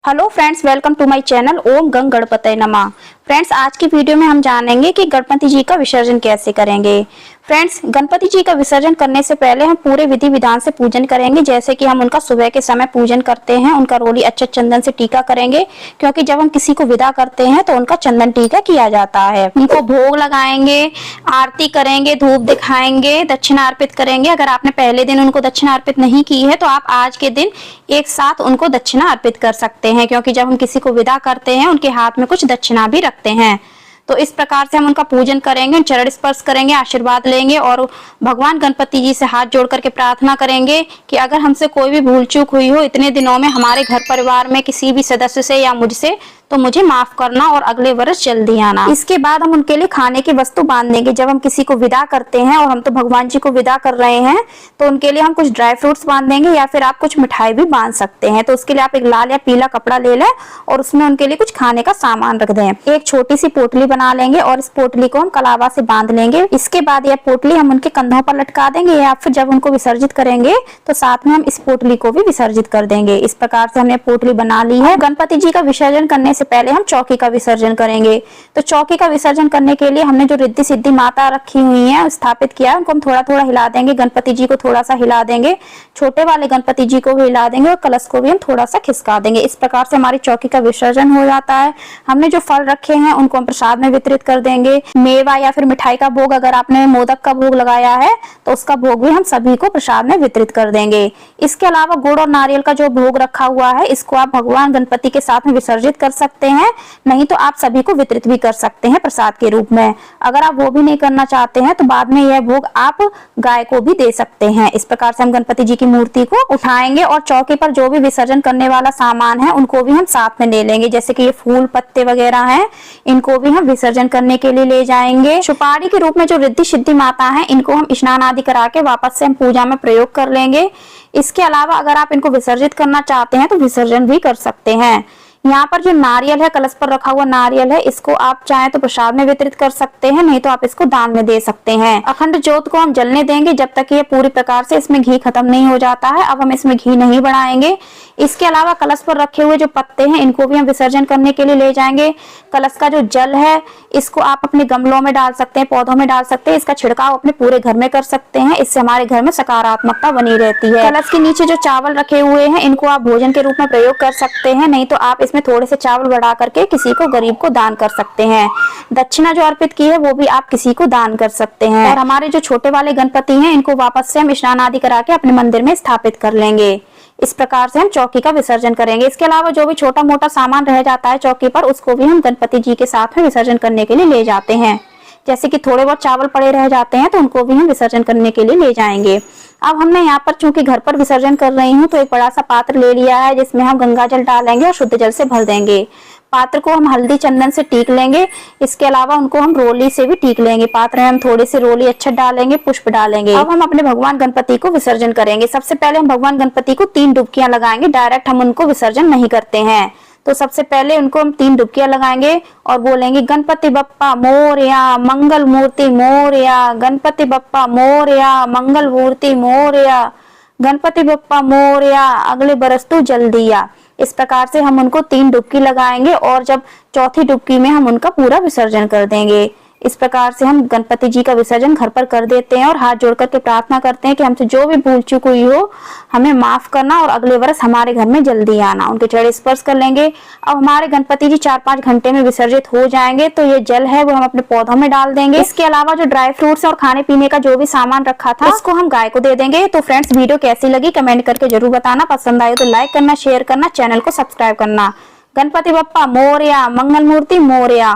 Hello friends, welcome to my channel ओम गंग गणपतये नमः। फ्रेंड्स, आज की वीडियो में हम जानेंगे कि गणपति जी का विसर्जन कैसे करेंगे। फ्रेंड्स, गणपति जी का विसर्जन करने से पहले हम पूरे विधि विधान से पूजन करेंगे। जैसे कि हम उनका सुबह के समय पूजन करते हैं, उनका रोली अच्छे चंदन से टीका करेंगे, क्योंकि जब हम किसी को विदा करते हैं तो उनका चंदन टीका किया जाता है। उनको भोग लगाएंगे, आरती करेंगे, धूप दिखाएंगे, दक्षिणा अर्पित करेंगे। अगर आपने पहले दिन उनको दक्षिणा अर्पित नहीं की है तो आप आज के दिन एक साथ उनको दक्षिणा अर्पित कर सकते हैं, क्योंकि जब हम किसी को विदा करते हैं उनके हाथ में कुछ दक्षिणा भी रखते हैं। तो इस प्रकार से हम उनका पूजन करेंगे, चरण स्पर्श करेंगे, आशीर्वाद लेंगे और भगवान गणपति जी से हाथ जोड़ करके प्रार्थना करेंगे कि अगर हमसे कोई भी भूल चूक हुई हो इतने दिनों में हमारे घर परिवार में किसी भी सदस्य से या मुझसे, तो मुझे माफ करना और अगले वर्ष जल्दी आना। इसके बाद हम उनके लिए खाने की वस्तु बांध देंगे। जब हम किसी को विदा करते हैं और हम तो भगवान जी को विदा कर रहे हैं, तो उनके लिए हम कुछ ड्राई फ्रूट्स बांध देंगे या फिर आप कुछ मिठाई भी बांध सकते हैं। तो उसके लिए आप एक लाल या पीला कपड़ा ले लें और उसमें उनके लिए कुछ खाने का सामान रख दें। एक छोटी सी पोटली बना लेंगे और इस पोटली को हम कलावा से बांध लेंगे। इसके बाद यह पोटली हम उनके कंधों पर लटका देंगे या फिर जब उनको विसर्जित करेंगे तो साथ में हम इस पोटली को भी विसर्जित कर देंगे। इस प्रकार से हमने पोटली बना ली है। गणपति जी का विसर्जन करने से पहले हम चौकी का विसर्जन करेंगे। तो चौकी का विसर्जन करने के लिए हमने जो रिद्धि सिद्धि माता रखी हुई है, स्थापित किया है, उनको हम थोड़ा थोड़ा हिला देंगे। गणपति जी को थोड़ा सा हिला देंगे, छोटे वाले गणपति जी को भी हिला देंगे और कलश को भी हम थोड़ा सा खिसका देंगे। इस प्रकार से हमारी चौकी का विसर्जन हो जाता है। हमने जो फल रखे हैं उनको हम प्रसाद में वितरित कर देंगे। मेवा या फिर मिठाई का भोग, अगर आपने मोदक का भोग लगाया है तो उसका भोग भी हम सभी को प्रसाद में वितरित कर देंगे। इसके अलावा गुड़ और नारियल का जो भोग रखा हुआ है, इसको आप भगवान गणपति के साथ में विसर्जित कर सकते हैं, नहीं तो आप सभी को वितरित भी कर सकते हैं प्रसाद के रूप में। अगर आप वो भी नहीं करना चाहते हैं तो बाद में यह भोग आप गाय को भी दे सकते हैं। इस प्रकार से हम गणपति जी की मूर्ति को उठाएंगे और चौकी पर जो भी विसर्जन करने वाला सामान है उनको भी हम साथ में ले लेंगे। जैसे कि ये फूल पत्ते वगैरह हैं, इनको भी हम विसर्जन करने के लिए ले जाएंगे। सुपारी के रूप में जो रिद्धि सिद्धि माता है, इनको हम स्नान आदि करा के वापस से हम पूजा में प्रयोग कर लेंगे। इसके अलावा अगर आप इनको विसर्जित करना चाहते हैं तो विसर्जन भी कर सकते हैं। यहाँ पर जो नारियल है, कलश पर रखा हुआ नारियल है, इसको आप चाहे तो प्रसाद में वितरित कर सकते हैं, नहीं तो आप इसको दान में दे सकते हैं। अखंड ज्योत को हम जलने देंगे जब तक ये पूरी प्रकार से इसमें घी खत्म नहीं हो जाता है। अब हम इसमें घी नहीं बढ़ाएंगे। इसके अलावा कलश पर रखे हुए जो पत्ते हैं, इनको भी हम विसर्जन करने के लिए ले जाएंगे। कलश का जो जल है, इसको आप अपने गमलों में डाल सकते हैं, पौधों में डाल सकते हैं। इसका छिड़काव अपने पूरे घर में कर सकते हैं। इससे हमारे घर में सकारात्मकता बनी रहती है। कलश के नीचे जो चावल रखे हुए हैं, इनको आप भोजन के रूप में प्रयोग कर सकते हैं, नहीं तो आप इसमें थोड़े से चावल बढ़ा करके किसी को गरीब को दान कर सकते हैं। दक्षिणा जो अर्पित की है वो भी आप किसी को दान कर सकते हैं। और हमारे जो छोटे वाले गणपति हैं, इनको वापस से हम स्नान आदि करा के अपने मंदिर में स्थापित कर लेंगे। इस प्रकार से हम चौकी का विसर्जन करेंगे। इसके अलावा जो भी छोटा मोटा सामान रह जाता है चौकी पर, उसको भी हम गणपति जी के साथ में विसर्जन करने के लिए ले जाते हैं। जैसे कि थोड़े बहुत चावल पड़े रह जाते हैं तो उनको भी हम विसर्जन करने के लिए ले जाएंगे। अब हमने यहाँ पर चूंकि घर पर विसर्जन कर रही हूँ तो एक बड़ा सा पात्र ले लिया है, जिसमें हम गंगा जल डालेंगे और शुद्ध जल से भर देंगे। पात्र को हम हल्दी चंदन से टीक लेंगे। इसके अलावा उनको हम रोली से भी टीक लेंगे। पात्र में हम थोड़ी सी रोली अक्षत डालेंगे, पुष्प डालेंगे। अब हम अपने भगवान गणपति को विसर्जन करेंगे। सबसे पहले हम भगवान गणपति को 3 डुबकियां लगाएंगे। डायरेक्ट हम उनको विसर्जन नहीं करते हैं। तो सबसे पहले उनको हम 3 डुबकियां लगाएंगे और बोलेंगे गणपति बप्पा मोरया, मंगल मूर्ति मोरया, गणपति बप्पा मोरया, मंगल मूर्ति मोरया, गणपति बप्पा मोरया, अगले बरस तू जल्दी आ। इस प्रकार से हम उनको 3 डुबकी लगाएंगे और जब चौथी डुबकी में हम उनका पूरा विसर्जन कर देंगे। इस प्रकार से हम गणपति जी का विसर्जन घर पर कर देते हैं और हाथ जोड़ करके प्रार्थना करते हैं कि हमसे जो भी भूल चूक हुई हो हमें माफ करना और अगले वर्ष हमारे घर में जल्दी आना। उनके चरण स्पर्श कर लेंगे। अब हमारे गणपति जी 4-5 घंटे में विसर्जित हो जाएंगे। तो ये जल है वो हम अपने पौधों में डाल देंगे। इसके अलावा जो ड्राई फ्रूट्स और खाने पीने का जो भी सामान रखा था, उसको हम गाय को दे देंगे। तो फ्रेंड्स, वीडियो कैसी लगी कमेंट करके जरूर बताना। पसंद आए तो लाइक करना, शेयर करना, चैनल को सब्सक्राइब करना। गणपति बप्पा मोरया, मंगल मूर्ति मोरया।